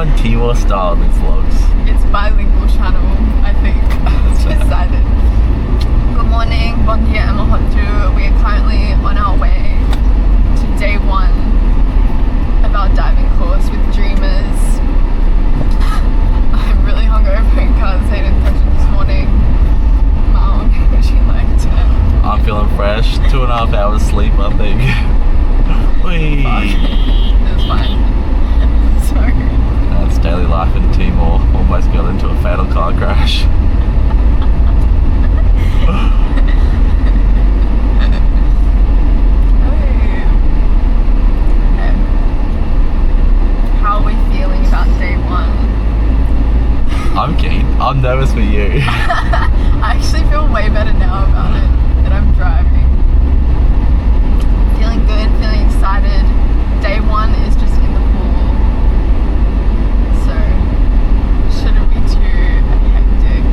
going Timor style in these vlogs. It's bilingual channel, I think. It's decided. Good morning, bon dia and mahotu. We are currently on our way to day 1 of our diving course with Dreamers. I'm really hungover and can't say an impression this morning. Mom, would you like to? I'm feeling fresh. 2.5 hours sleep, I think. Whee! It was fine. Sorry. That's daily life in Timor. Almost got into a fatal car crash. How are we feeling about day 1? I'm keen. I'm nervous for you. I actually feel way better now about it that I'm driving. Feeling good, feeling excited. Day 1 is just in the pool, so shouldn't be too hectic.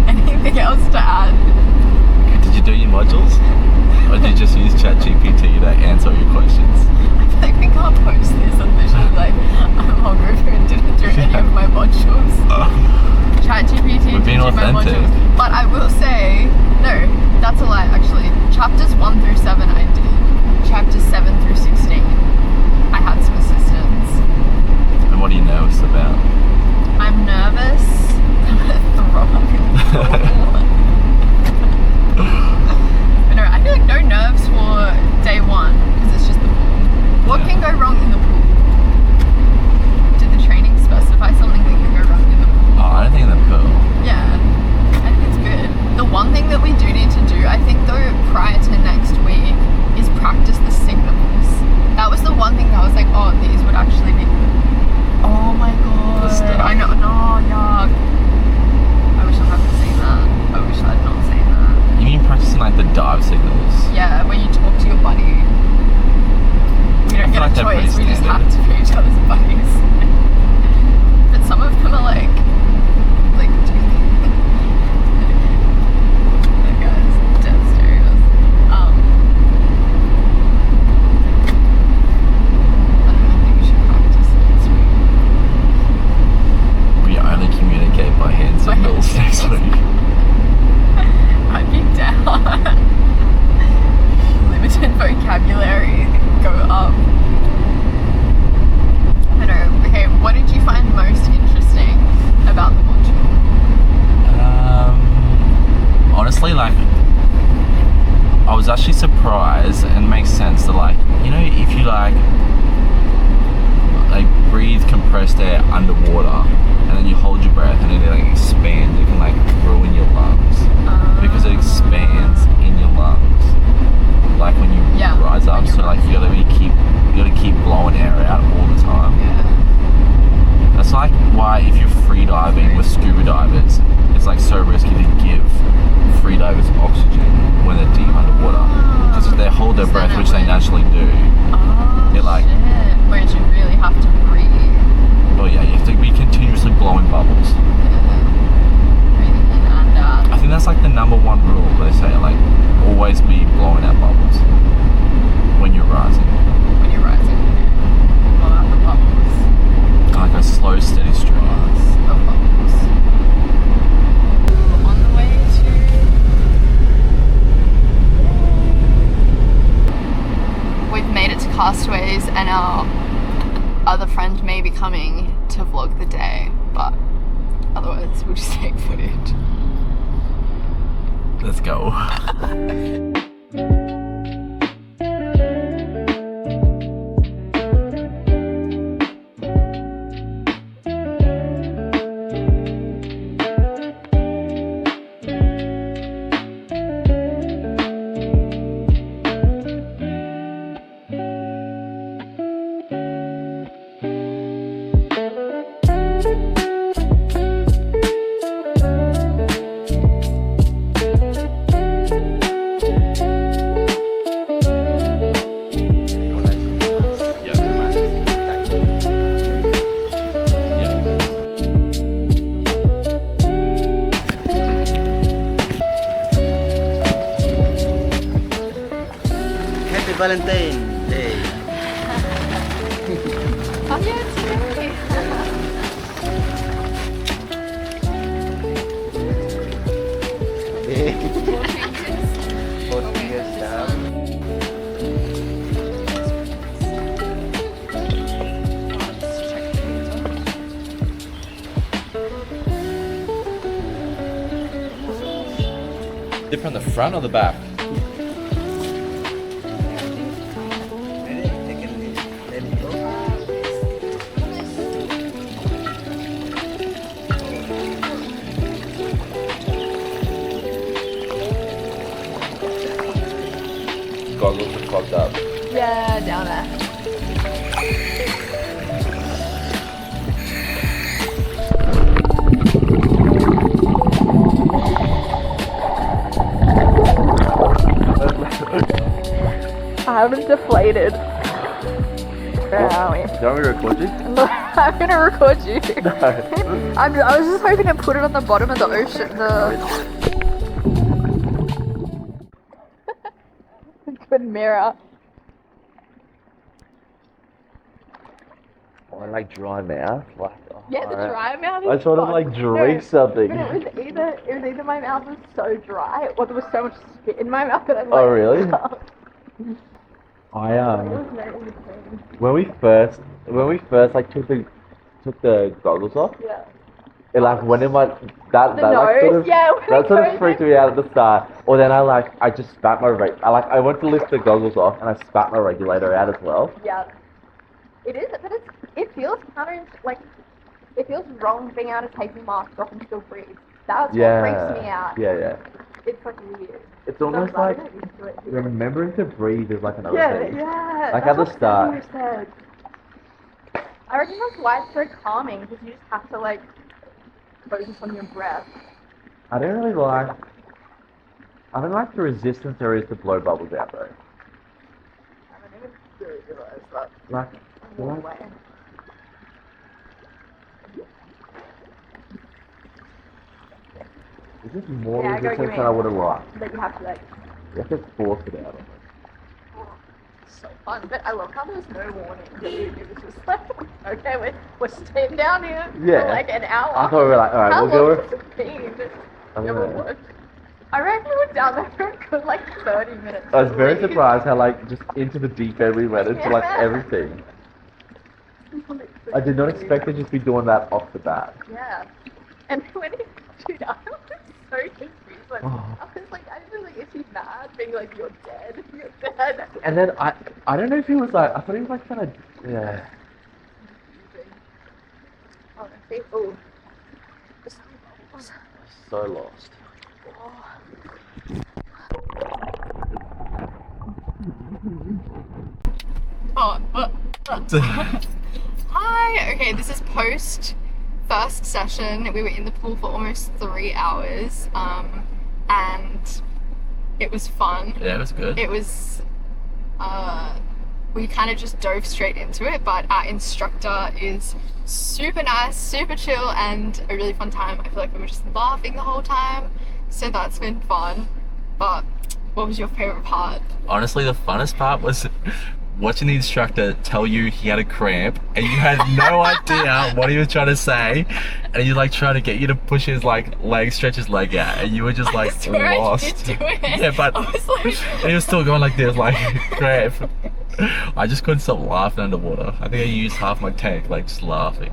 Anything else to add? Did you do your modules? Or did you just use ChatGPT to answer your questions? I feel like we can't post this and literally like I'm hungover and didn't do any of my modules. ChatGPT We're being did my authentic. modules. But I will say, no, that's a lie actually. Chapters 1 through 7 I did. Chapters 7 through 16 I had some assistance. And what are you nervous about? I'm nervous. I'm gonna throw up in the pool. But no, I feel like no nerves for day 1 because it's just the pool. What can go wrong in the pool? Did the training specify something that can go wrong in the pool? Oh, I don't think in the pool. Yeah, I think it's good. The one thing that we do need to do, I think though, prior to next week, is practice the signals. That was the one thing that I was like, oh, these would actually be good. Oh my god. I know, no, yuck. I wish I hadn't seen that. I wish I had not seen that. You mean practicing like the dive signals? Yeah, where you talk to your buddy. We don't get like a they're pretty choice, we just have standard. to be each other's buddies. But some of them are like that guy's dead serious. I don't know, I think we should practice next week. We only communicate by hand By hand signals next signals. week. I'd be down. Limited vocabulary, go up. I don't know. Okay, what did you find most interesting about the module? Honestly, like, I was actually surprised, and it makes sense that, like, you know, if you like breathe compressed air underwater and then you hold your breath and it like expands, it can like ruin your lungs because it expands in your lungs, like when you rise up. So like you gotta keep blowing air out all the time. Yeah. That's like why if you're free diving with scuba divers, it's like so risky to give free divers oxygen when they're deep underwater, because if they hold their breath, which they naturally do, they're like, shit. Whereas you really have to breathe. well, yeah, you have to be continuously blowing bubbles. Breathing in and out. I think that's like the #1 rule. They say like always be blowing out bubbles when you're rising. When you're rising, blow out the bubbles. Like a slow, steady stream. Of bubbles. We're on the way to... We've made it to Castaways and our other friend may be coming to vlog the day, but otherwise we'll just take footage. Let's go. Valentine Day. Dip from the front or the back? Goggles are clogged up. Yeah, down there. I'm deflated. Where are we? Do you want me to record you? I'm gonna record you. No. I was just hoping to put it on the bottom of the ocean. Good mirror. Oh, I like dry mouth. Like, oh, Yeah, the dry mouth is I sort of fun. like drink something. But it was either my mouth was so dry or there was so much spit in my mouth that I was Oh, like, really? It I was very insane. when we first like took the goggles off, Yeah. it like went in my that The that like sort nose, of yeah, when that it sort of goes freaked in. me out at the start. Or then I just spat my I went to lift the goggles off and I spat my regulator out as well. Yeah. It is, but it feels it feels wrong being able to take your mask off and still breathe. That's what freaks me out. Yeah. It's like weird. It's almost So I'm like glad I got used to it. remembering to breathe is like another Yeah, thing. yeah. Like that's at the what start. Stevie said. I reckon that's why it's so calming, because you just have to like focus on your breath. I don't like the resistance there is to blow bubbles out though. I don't even really realize that. Like, One way. it's just more Yeah, I get what you resistance than I mean. would have liked. That you have to like. You have to force it out. So fun, but I love how there's no warning. It was just like, okay, we're staying down here Yeah. for like an hour. I thought we were like, alright, How we'll long go. has it been? I don't Never know. worked. I reckon we were down there for a good like 30 minutes. I was very at least. surprised how like just into the deep end we went into like Yeah. everything. I did not expect to just be doing that off the bat. Yeah. And when he, dude, I was so confused. Like, Oh. I was like, I was like, is he mad? Being like, you're dead, you're dead. And then I don't know if he was like, I thought he was like kind of, yeah. Oh, see, oh. There's so many bubbles. So lost. Oh, hi. Okay, this is post first session. We were in the pool for almost 3 hours, and it was fun. Yeah, it was good. It was, we kind of just dove straight into it, but our instructor is super nice, super chill, and a really fun time. I feel like we were just laughing the whole time, so that's been fun. But what was your favorite part? Honestly, the funnest part was watching the instructor tell you he had a cramp and you had no idea what he was trying to say, and he like trying to get you to push his like leg, stretch his leg out, and you were just like I swear lost. I did do it. Yeah, but I was like, and he was still going like this, like cramp. I just couldn't stop laughing underwater. I think I used half my tank, like just laughing.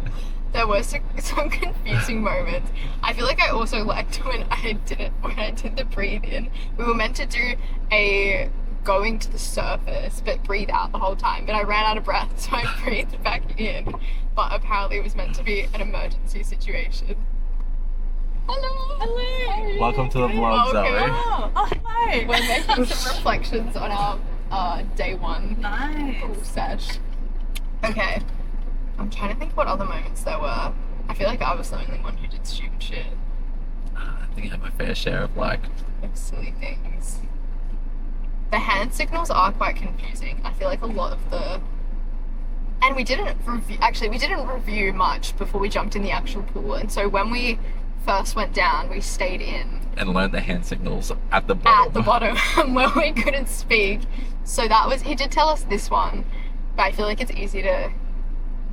there were some confusing moments. I feel like I also liked when I did the breathe in. We were meant to do a going to the surface but breathe out the whole time, but I ran out of breath, so I breathed back in. But apparently it was meant to be an emergency situation. Hello. Hello. Welcome to the vlog, Zoe. Oh, hi. We're making some reflections on our day one pool sesh. Okay. I'm trying to think what other moments there were. I feel like I was the only one who did stupid shit. I think I had my fair share of like Silly things. The hand signals are quite confusing. I feel like a lot of the... And we didn't review much before we jumped in the actual pool. And so when we first went down, we stayed in. and learned the hand signals at the bottom. At the bottom where we couldn't speak. So that was... He did tell us this one, but I feel like it's easy to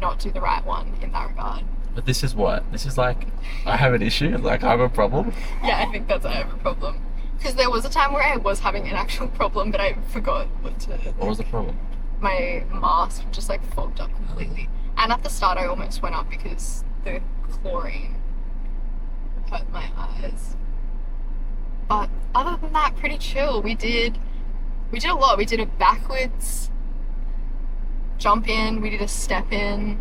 not do the right one in that regard. But this is what? This is like, I have an issue? Like, I have a problem? Yeah, I think that's I have a problem. Because there was a time where I was having an actual problem, but I forgot what to... What was the problem? My mask just like fogged up completely. And at the start I almost went up because the chlorine hurt my eyes. But other than that, pretty chill. We did a lot. We did a backwards jump in, we did a step in,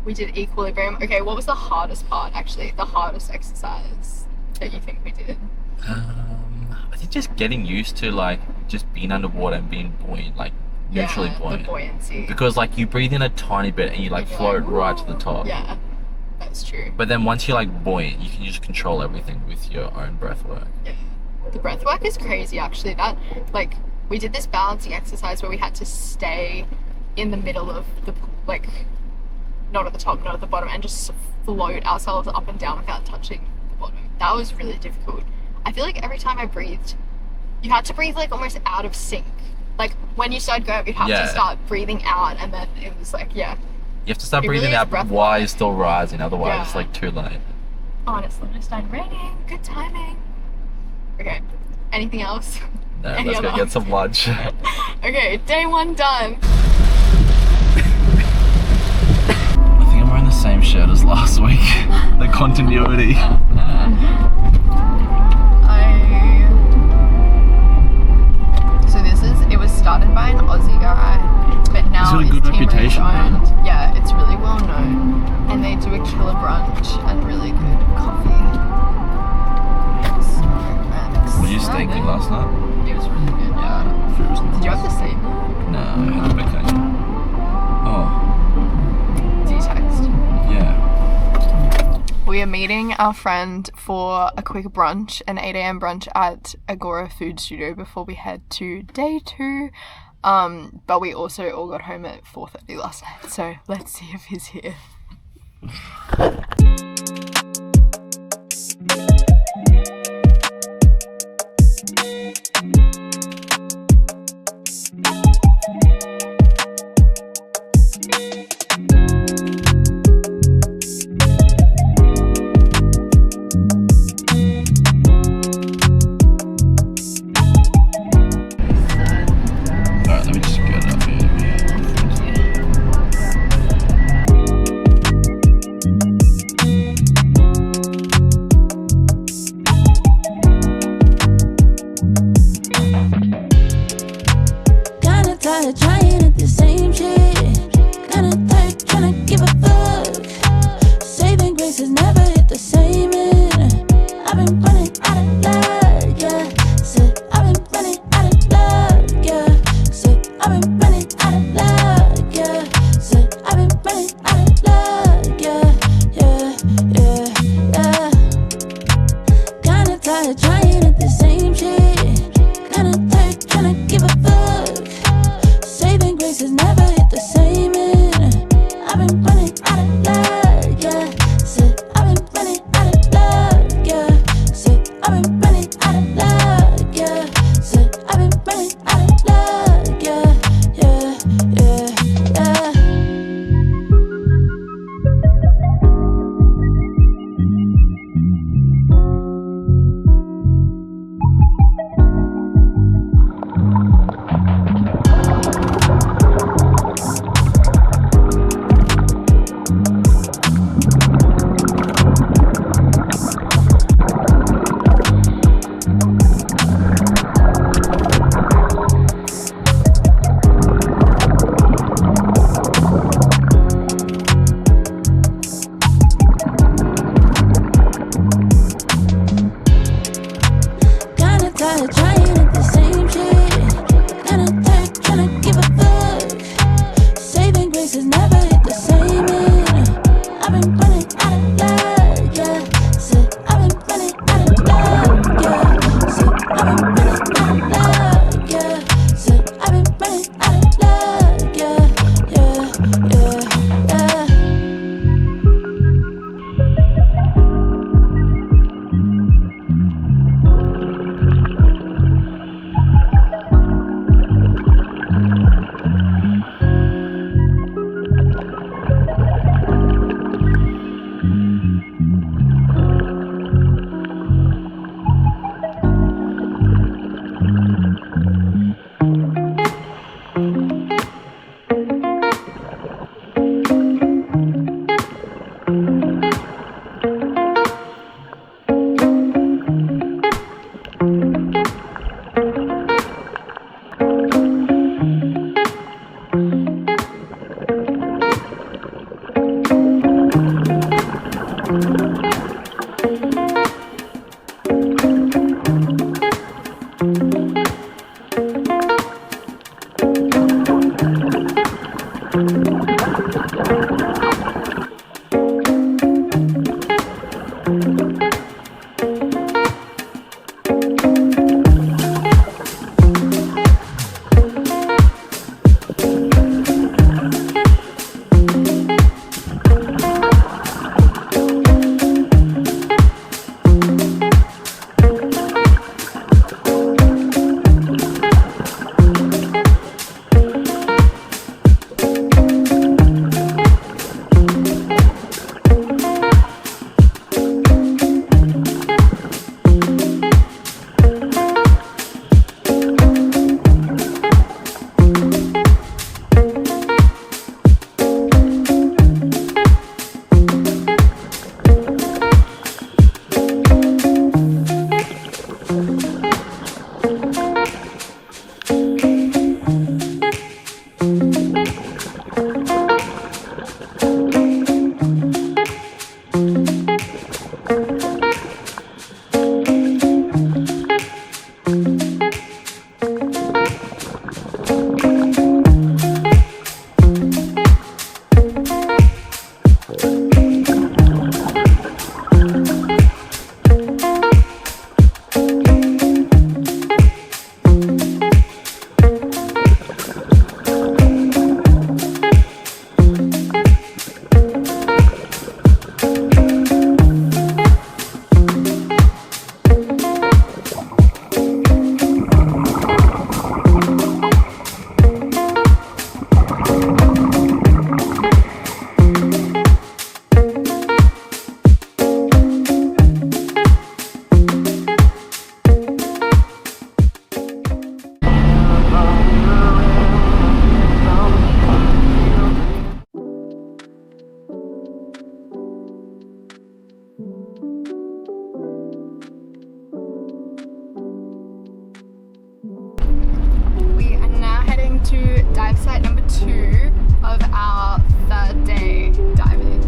we did equilibrium. Okay, what was the hardest part actually? The hardest exercise that you think we did? I think just getting used to like just being underwater and being buoyant, like neutrally buoyant. The buoyancy. Because like you breathe in a tiny bit and you like float right to the top. Yeah, that's true. But then once you're like buoyant, you can just control everything with your own breath work. Yeah. The breath work is crazy actually. That like we did this balancing exercise where we had to stay in the middle of the like not at the top, not at the bottom, and just float ourselves up and down without touching the bottom. That was really difficult. I feel like every time I breathed, you had to breathe like almost out of sync. Like when you started going up, you'd have to start breathing out, and then it was like, you have to start breathing out while you're still rising, otherwise it's like too late. Oh, and it's started raining. Good timing. Okay, anything else? No, let's go get some lunch. Okay, day 1 done. I think I'm wearing the same shirt as last week. The continuity. It was started by an Aussie guy, but now it's got a good reputation, man. Yeah, it's really well known, and they do a killer brunch and really good coffee. Were you steaking last night? It was really good. Yeah, food was nice. Did you have the same? No, I had a vacation. Oh. Do you text? Yeah. We are meeting our friend for a quick brunch, an 8 a.m. brunch at Agora Food Studio before we head to day 2. But we also all got home at 4:30 last night, so let's see if he's here. Trying at the same shit. Kinda tired, tryna give a fuck. Saving grace has never hit the same end. I've been running out of luck, yeah. Said I've been running out of luck, yeah. Said I've been running out of luck, yeah. Said I've been running out of luck, yeah. Kinda tired, trying at the same shit. Kinda tired, tryna give a fuck. Saving grace has never hit the same end. I've been running out of luck, yeah. Said I've been running dive site number 2 of our 3rd day diving.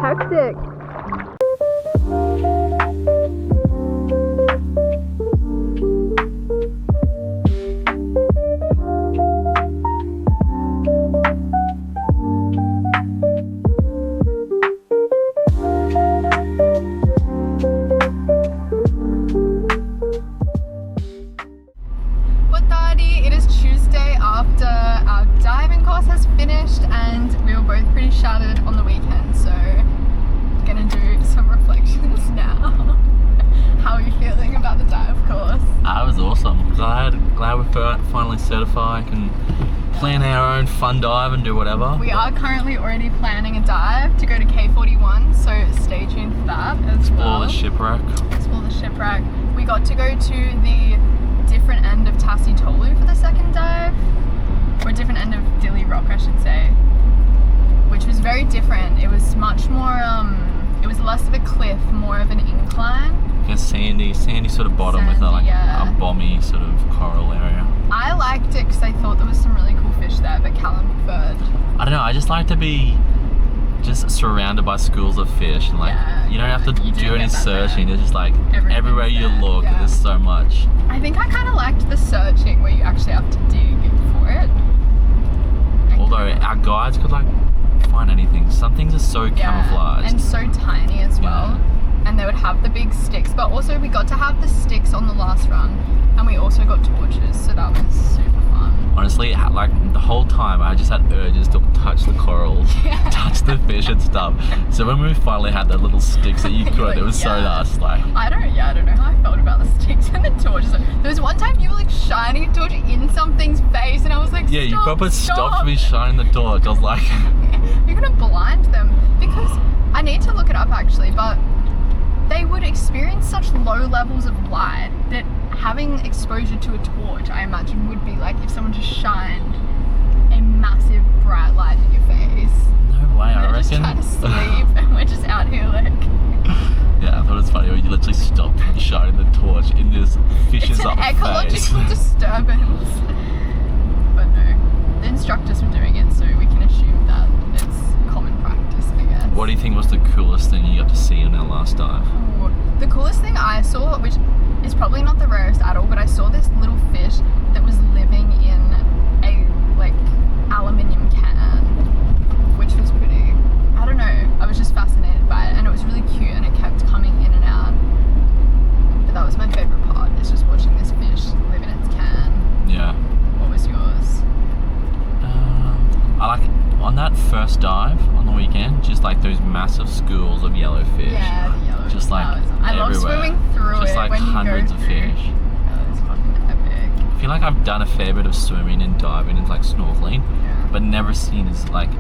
Hectic. It is Tuesday after our diving course has finished and we were both pretty shattered on the weekend, so gonna do some reflections now. How are you feeling about the dive course? It was awesome. Glad we're finally certified and plan our own fun dive and do whatever. We are currently already planning a dive to go to K41, so stay tuned for that as well. Explore the shipwreck. We got to go to the different end of Tassie Tolu for the second dive, or a different end of Dili Rock I should say, which was very different. It was much more, it was less of a cliff, more of an incline. A sandy sort of bottom with a bomby sort of coral area. I liked it because I thought there was some really cool fish there, but Callum preferred. I don't know, I just like to be just surrounded by schools of fish and you don't have to do any searching. It's just like everywhere you look, there's so much. I think I kind of liked the searching where you actually have to dig for it. Although our guides could find anything. Some things are so camouflaged. And so tiny as well. And they would have the big sticks, but also we got to have the sticks on the last run, and we also got torches, so that was super fun. Honestly, the whole time I just had urges to touch the corals, touch the fish and stuff. So when we finally had the little sticks that you could, it was so nice. I don't know how I felt about the sticks and the torches. There was one time you were shining a torch in something's face, and I was like, yeah, you proper stopped me shining the torch. I was like, you're gonna blind them, because I need to look it up actually, but they would experience such low levels of light that having exposure to a torch, I imagine, would be like if someone just shined a massive bright light in your face. No way, I reckon. We're just trying to sleep and we're just out here Yeah, I thought it was funny when you literally stopped shining the torch in this fish's It's an ecological disturbance. But no, the instructors were doing it, so we can assume that it's common practice, I guess. What do you think was the coolest thing you got to see on our last dive? The coolest thing I saw, which is probably not the rarest at all, but I saw this little fish that was living in a aluminium can, which was pretty, I don't know, I those massive schools of yellowfish. Yeah, the yellow. Just like I love everywhere. swimming through Just it like when you hundreds go of through. fish. Yeah, it's fucking epic. I feel like I've done a fair bit of swimming and diving and like snorkeling, Yeah. but never seen this like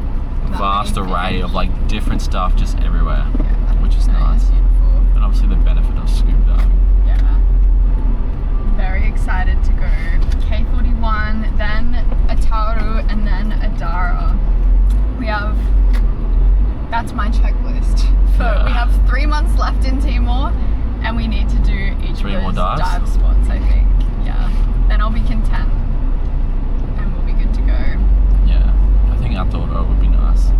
vast many array fish. of like different stuff just everywhere, Yeah, which is that nice. is beautiful. And obviously the benefit of scuba diving. Yeah. Very excited to go K41, then Ataru, and then Adara. That's my checklist. So Yeah. we have 3 months left in Timor, and we need to do each 3 of more those dives? dive spots, I think. Yeah. Then I'll be content, and we'll be good to go. Yeah, I think Atara would be nice.